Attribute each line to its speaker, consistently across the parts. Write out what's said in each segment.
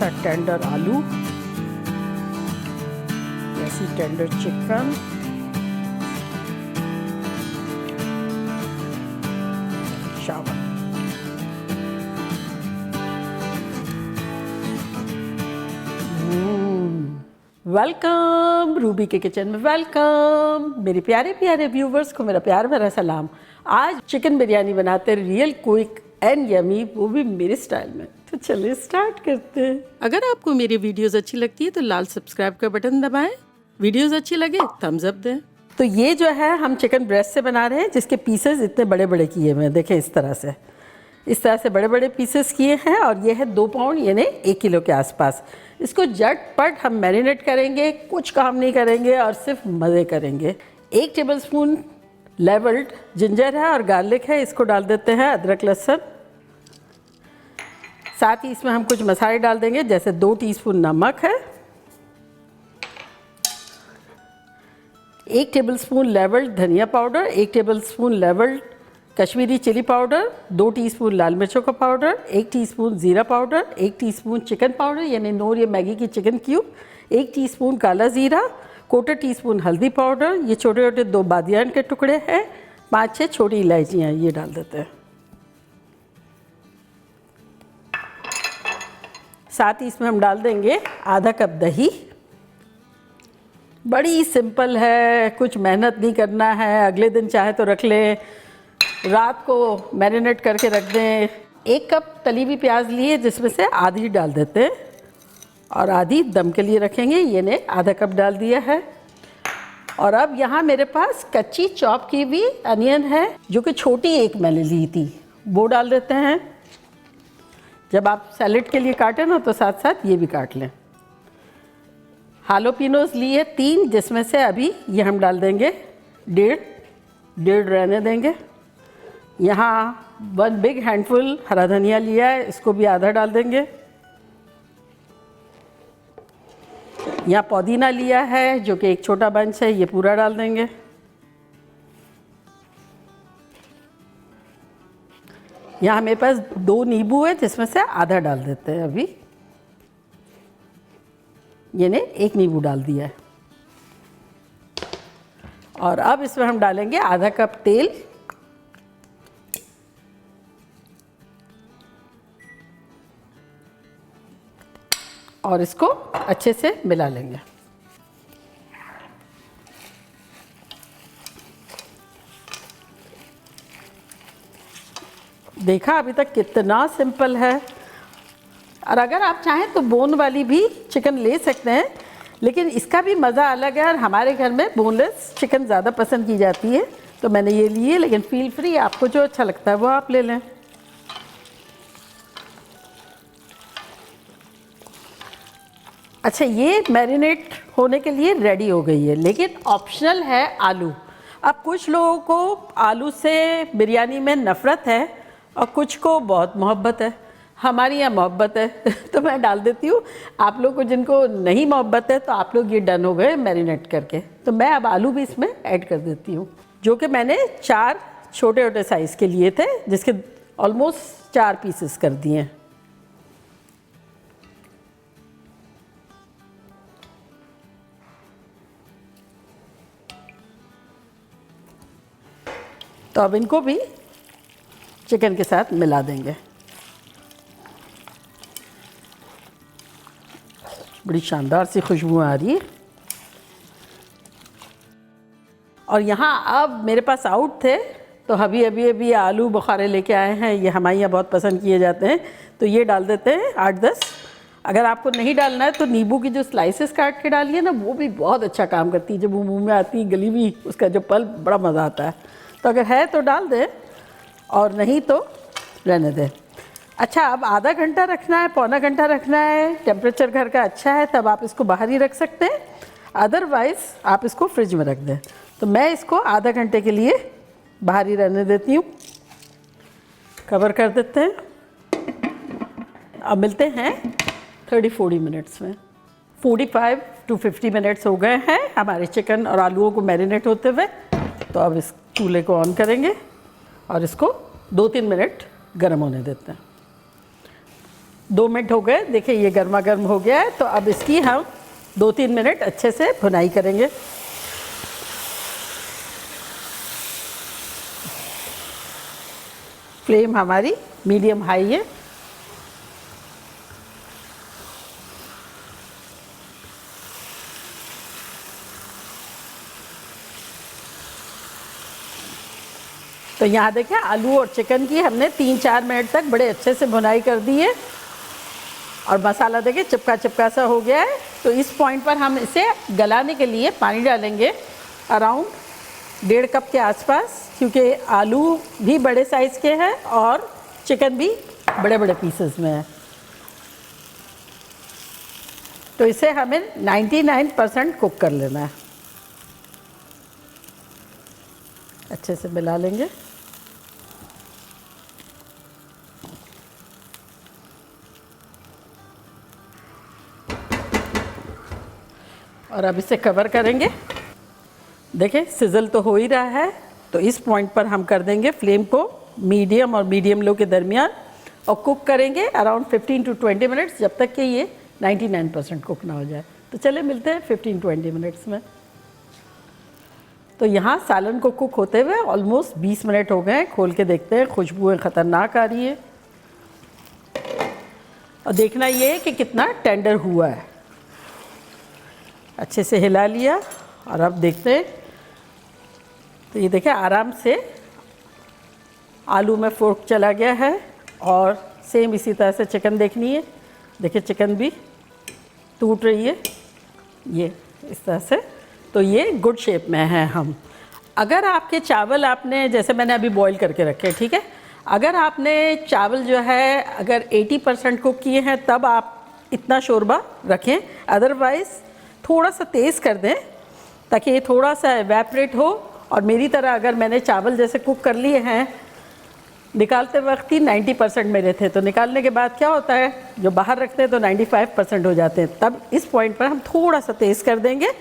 Speaker 1: सा टेंडर आलू, ऐसी टेंडर चिकन, चावल। वेलकम रूबी के किचन में, वेलकम मेरे प्यारे प्यारे व्यूवर्स को मेरा प्यार भरा सलाम। आज चिकन बिरयानी बनाते हैं, रियल क्विक एंड यमी, वो भी मेरे स्टाइल में। तो चलिए स्टार्ट करते हैं। अगर आपको मेरी वीडियोस अच्छी लगती है तो लाल सब्सक्राइब का बटन दबाएं, वीडियोस अच्छी लगे थम्स अप दें। तो ये जो है हम चिकन ब्रेस्ट से बना रहे हैं, जिसके पीसेस इतने बड़े बड़े किए हुए हैं, देखें इस तरह से बड़े बड़े पीसेस किए हैं। और ये है 2 पाउंड यानी 1 किलो के आसपास। इसको झटपट हम मैरिनेट करेंगे, कुछ काम नहीं करेंगे और सिर्फ मज़े करेंगे। 1 टेबलस्पून लेवल्ड जिंजर है और गार्लिक है, इसको डाल देते हैं। अदरक लहसुन, साथ ही इसमें हम कुछ मसाले डाल देंगे, जैसे 2 टीस्पून नमक है, 1 टेबलस्पून लेवल्ड धनिया powder, 1 tablespoon levelled Kashmiri chilli powder, 2 teaspoon लाल मिर्चों का पाउडर, 1 टीस्पून ज़ीरा पाउडर, 1 टीस्पून चिकन पाउडर यानी नोर या मैगी की चिकन क्यूब, 1 टीस्पून काला ज़ीरा, 1/4 टीस्पून हल्दी पाउडर, ये छोटे छोटे 2 बादियान के टुकड़े हैं, 5-6 छोटी इलायचियाँ, ये डाल देते हैं। साथ ही इसमें हम डाल देंगे आधा कप दही। बड़ी सिंपल है, कुछ मेहनत नहीं करना है, अगले दिन चाहे तो रख लें, रात को मैरिनेट करके रख दें। 1 कप तली हुई प्याज लिए, जिसमें से आधी डाल देते हैं और आधी दम के लिए रखेंगे। ये ने आधा कप डाल दिया है। और अब यहाँ मेरे पास कच्ची चॉप की हुई अनियन है, जो कि छोटी 1 मैंने ली थी, वो डाल देते हैं। जब आप सैलेड के लिए काटें ना तो साथ साथ ये भी काट लें। हालोपिनोस लिए 3, जिसमें से अभी ये हम डाल देंगे 1.5 रहने देंगे। यहाँ 1 बिग हैंडफुल हरा धनिया लिया है, इसको भी आधा डाल देंगे। यहाँ पुदीना लिया है, जो कि 1 छोटा बंच है, ये पूरा डाल देंगे। यहाँ मेरे पास 2 नींबू है, जिसमें से आधा डाल देते हैं अभी। ये ने 1 नींबू डाल दिया है। और अब इसमें हम डालेंगे आधा कप तेल। और इसको अच्छे से मिला लेंगे। देखा अभी तक कितना सिंपल है। और अगर आप चाहें तो बोन वाली भी चिकन ले सकते हैं, लेकिन इसका भी मज़ा अलग है। और हमारे घर में बोनलेस चिकन ज़्यादा पसंद की जाती है, तो मैंने ये ली है। लेकिन फील फ्री, आपको जो अच्छा लगता है वो आप ले लें। अच्छा, ये मैरिनेट होने के लिए रेडी हो गई है, लेकिन ऑप्शनल है आलू। अब कुछ लोगों को आलू से बिरयानी में नफ़रत है और कुछ को बहुत मोहब्बत है। हमारी यहाँ मोहब्बत है तो मैं डाल देती हूँ। आप लोग को जिनको नहीं मोहब्बत है तो आप लोग ये डन हो गए मैरिनेट करके। तो मैं अब आलू भी इसमें ऐड कर देती हूँ, जो कि मैंने 4 छोटे छोटे साइज़ के लिए थे, जिसके ऑलमोस्ट 4 पीसेस कर दिए। तो अब इनको भी चिकन के साथ मिला देंगे। बड़ी शानदार सी खुशबू आ रही है। और यहाँ अब मेरे पास आउट थे, तो अभी आलू बुखारे लेके आए हैं। ये हमारे यहाँ बहुत पसंद किए जाते हैं, तो ये डाल देते हैं 8-10। अगर आपको नहीं डालना है तो नींबू की जो स्लाइसेस काट के डालिए ना, वो भी बहुत अच्छा काम करती है। जब वो मुँह में आती है गली हुई, उसका जो पल्प, बड़ा मज़ा आता है। तो अगर है तो डाल दें और नहीं तो रहने दें। अच्छा, अब आधा घंटा रखना है, पौना घंटा रखना है, टेम्परेचर घर का अच्छा है तब आप इसको बाहर ही रख सकते हैं, अदरवाइज़ आप इसको फ्रिज में रख दें। तो मैं इसको आधा घंटे के लिए बाहर ही रहने देती हूँ। कवर कर देते हैं। अब मिलते हैं 30-40 मिनट्स में। 45 to 50 मिनट्स हो गए हैं हमारे चिकन और आलूओं को मैरिनेट होते हुए। तो अब इस चूल्हे को ऑन करेंगे और इसको 2-3 मिनट गर्म होने देते हैं। 2 मिनट हो गए, देखिए ये गर्मा गर्म हो गया है। तो अब इसकी हम 2-3 मिनट अच्छे से भुनाई करेंगे। फ्लेम हमारी मीडियम हाई है। तो यहाँ देखिए आलू और चिकन की हमने 3-4 मिनट तक बड़े अच्छे से भुनाई कर दी है और मसाला देखिए चिपका चिपका सा हो गया है। तो इस पॉइंट पर हम इसे गलाने के लिए पानी डालेंगे अराउंड 1.5 कप के आसपास, क्योंकि आलू भी बड़े साइज़ के हैं और चिकन भी बड़े बड़े पीसेस में है। तो इसे हमें 99% कुक कर लेना है। अच्छे से मिला लेंगे। और अब इसे कवर करेंगे। देखिए सिजल तो हो ही रहा है। तो इस पॉइंट पर हम कर देंगे फ्लेम को मीडियम और मीडियम लो के दरमियान और कुक करेंगे अराउंड 15 to 20 मिनट्स, जब तक कि ये 99% कुक ना हो जाए। तो चले मिलते हैं 15-20 मिनट्स में। तो यहाँ सालन को कुक होते हुए ऑलमोस्ट 20 मिनट हो गए हैं। खोल के देखते हैं, खुशबुएं ख़तरनाक आ रही है और देखना ये है कि कितना टेंडर हुआ है। अच्छे से हिला लिया और अब देखते हैं। तो ये देखिए आराम से आलू में फोर्क चला गया है और सेम इसी तरह से चिकन देखनी है। देखिए चिकन भी टूट रही है ये इस तरह से। तो ये गुड शेप में है हम। अगर आपके चावल आपने जैसे मैंने अभी बॉईल करके रखे, ठीक है, अगर आपने चावल जो है अगर 80% कुक किए हैं तब आप इतना शोरबा रखें। अदरवाइज़ थोड़ा सा तेज़ कर दें ताकि ये थोड़ा सा एवेपरेट हो। और मेरी तरह अगर मैंने चावल जैसे कुक कर लिए हैं, निकालते वक्त ही 90% मेरे थे, तो निकालने के बाद क्या होता है जो बाहर रखते हैं तो 95% हो जाते हैं। तब इस पॉइंट पर हम थोड़ा सा तेज़ कर देंगे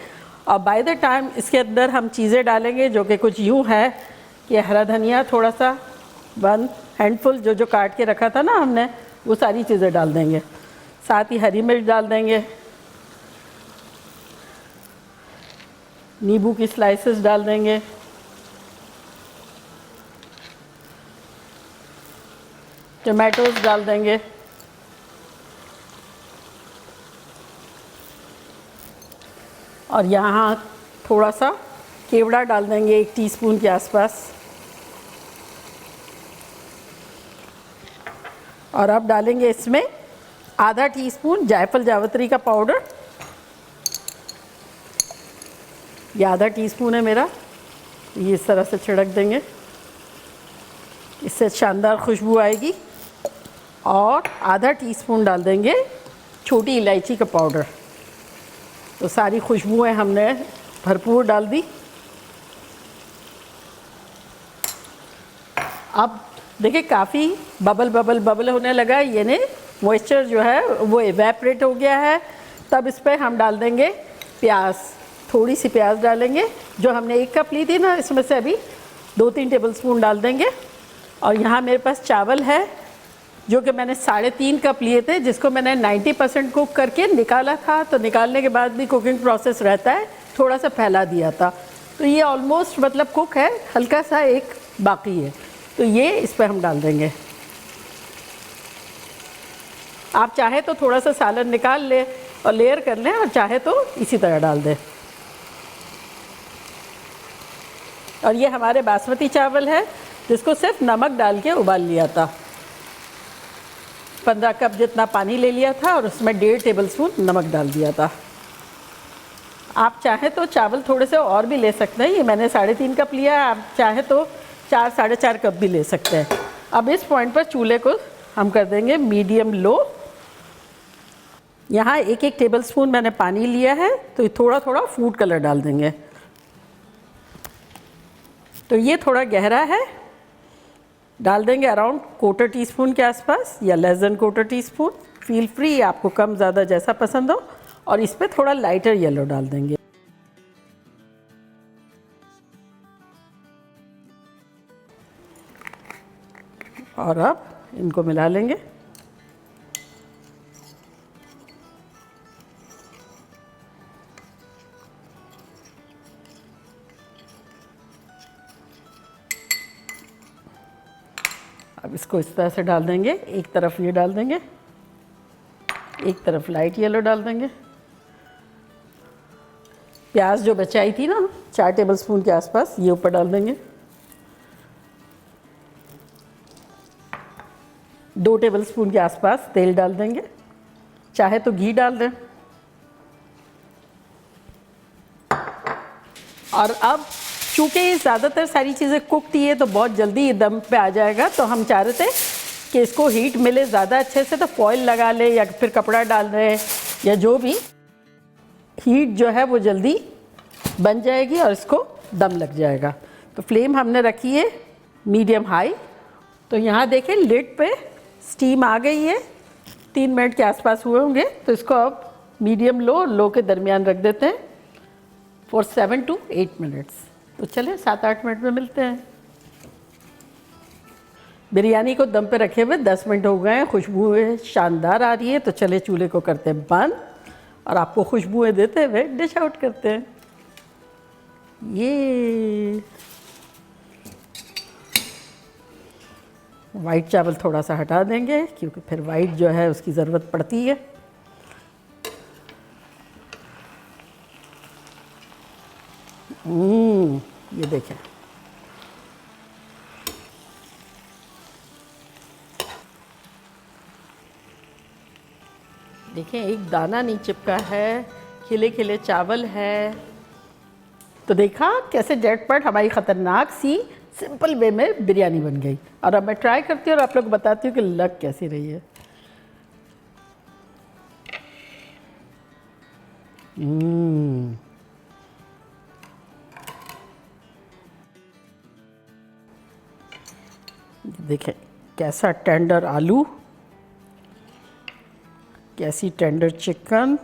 Speaker 1: और बाय द टाइम इसके अंदर हम चीज़ें डालेंगे जो कि कुछ यूँ है कि हरा धनिया थोड़ा सा 1 हैंडफुल जो काट के रखा था ना हमने, वो सारी चीज़ें डाल देंगे। साथ ही हरी मिर्च डाल देंगे, नींबू की स्लाइसेस डाल देंगे, टमाटोज डाल देंगे, और यहाँ थोड़ा सा केवड़ा डाल देंगे 1 टीस्पून के आसपास। और अब डालेंगे इसमें आधा टीस्पून जायफल जावित्री का पाउडर। ये आधा टीस्पून है मेरा, ये इस तरह से छिड़क देंगे, इससे शानदार खुशबू आएगी। और आधा टीस्पून डाल देंगे छोटी इलायची का पाउडर। तो सारी खुशबुएं हमने भरपूर डाल दी। अब देखिए काफ़ी बबल होने लगा है, यानी मॉइस्चर जो है वो एवेपरेट हो गया है। तब इस पर हम डाल देंगे प्याज, थोड़ी सी प्याज डालेंगे। जो हमने 1 कप ली थी ना, इसमें से अभी 2-3 टेबलस्पून डाल देंगे। और यहाँ मेरे पास चावल है जो कि मैंने 3.5 कप लिए थे, जिसको मैंने 90% कुक करके निकाला था। तो निकालने के बाद भी कुकिंग प्रोसेस रहता है, थोड़ा सा फैला दिया था। तो ये ऑलमोस्ट मतलब कुक है, हल्का सा एक बाकी है। तो ये इस पर हम डाल देंगे। आप चाहे तो थोड़ा सा सालन निकाल ले और लेयर कर लें, और चाहे तो इसी तरह डाल दें। और ये हमारे बासमती चावल है जिसको सिर्फ नमक डाल के उबाल लिया था। 15 कप जितना पानी ले लिया था और उसमें 1.5 टेबलस्पून नमक डाल दिया था। आप चाहे तो चावल थोड़े से और भी ले सकते हैं। ये मैंने 3.5 कप लिया है, आप चाहे तो 4-4.5 कप भी ले सकते हैं। अब इस पॉइंट पर चूल्हे को हम कर देंगे मीडियम लो। यहाँ 1-1 टेबलस्पून मैंने पानी लिया है, तो थोड़ा थोड़ा फूड कलर डाल देंगे। तो ये थोड़ा गहरा है, डाल देंगे अराउंड 1/4 टीस्पून के आसपास या less than 1/4 teaspoon. Feel free, आपको कम ज़्यादा जैसा पसंद हो। और इस पर थोड़ा लाइटर येलो डाल देंगे। और अब इनको मिला लेंगे। अब इसको इस तरह से डाल देंगे, एक तरफ ये डाल देंगे, एक तरफ लाइट येलो डाल देंगे। प्याज जो बचाई थी ना 4 टेबलस्पून के आसपास, ये ऊपर डाल देंगे। 2 टेबलस्पून के आसपास तेल डाल देंगे, चाहे तो घी डाल दें। और अब चूँकि ज़्यादातर सारी चीज़ें कुक थी है तो बहुत जल्दी ये दम पे आ जाएगा, तो हम चाह रहे थे कि इसको हीट मिले ज़्यादा अच्छे से, तो फॉइल लगा ले या फिर कपड़ा डाल रहे या जो भी, हीट जो है वो जल्दी बन जाएगी और इसको दम लग जाएगा। तो फ्लेम हमने रखी है मीडियम हाई। तो यहाँ देखें लिड पे स्टीम आ गई है, 3 मिनट के आसपास हुए होंगे। तो इसको अब मीडियम लो के दरमियान रख देते हैं फॉर 7 to 8 मिनट्स। तो चलें 7-8 मिनट में मिलते हैं। बिरयानी को दम पे रखे हुए 10 मिनट हो गए हैं, खुशबुएं शानदार आ रही है। तो चले चूल्हे को करते हैं बंद और आपको खुशबुएं देते हुए डिश आउट करते हैं। ये वाइट चावल थोड़ा सा हटा देंगे क्योंकि फिर वाइट जो है उसकी ज़रूरत पड़ती है। ये देखें, एक दाना नहीं चिपका है, खिले खिले चावल है। तो देखा कैसे झटपट हमारी ख़तरनाक सी सिंपल वे में बिरयानी बन गई। और अब मैं ट्राई करती हूँ और आप लोग बताती हूँ कि लग कैसी रही है। देखें कैसा टेंडर आलू, कैसी टेंडर चिकन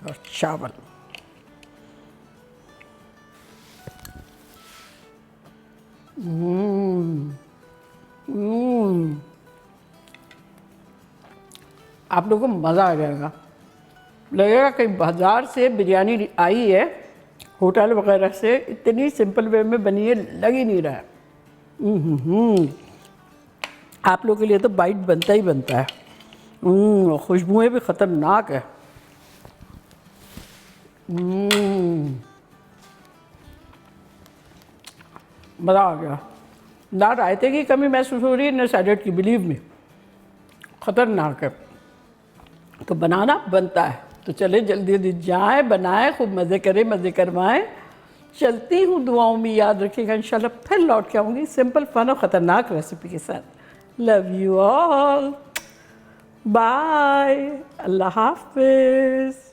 Speaker 1: और चावल। आप लोगों को मज़ा आ जाएगा, लगेगा कि बाज़ार से बिरयानी आई है, होटल वगैरह से, इतनी सिंपल वे में बनी है, लग ही नहीं रहा है। आप लोगों के लिए तो बाइट बनता ही बनता है। खुशबुएं भी ख़तरनाक है। मज़ा आ गया। ना रायते की कमी महसूस हो रही है, न सैलेड की, बिलीव में ख़तरनाक है। तो बनाना बनता है। तो चले जल्दी जल्दी जाएँ, बनाएं, खूब मज़े करें, मज़े करवाएं। चलती हूँ, दुआओं में याद रखिएगा। इंशाल्लाह फिर लौट के आऊँगी सिंपल फन और ख़तरनाक रेसिपी के साथ। लव यू ऑल, बाय, अल्लाह हाफिज़।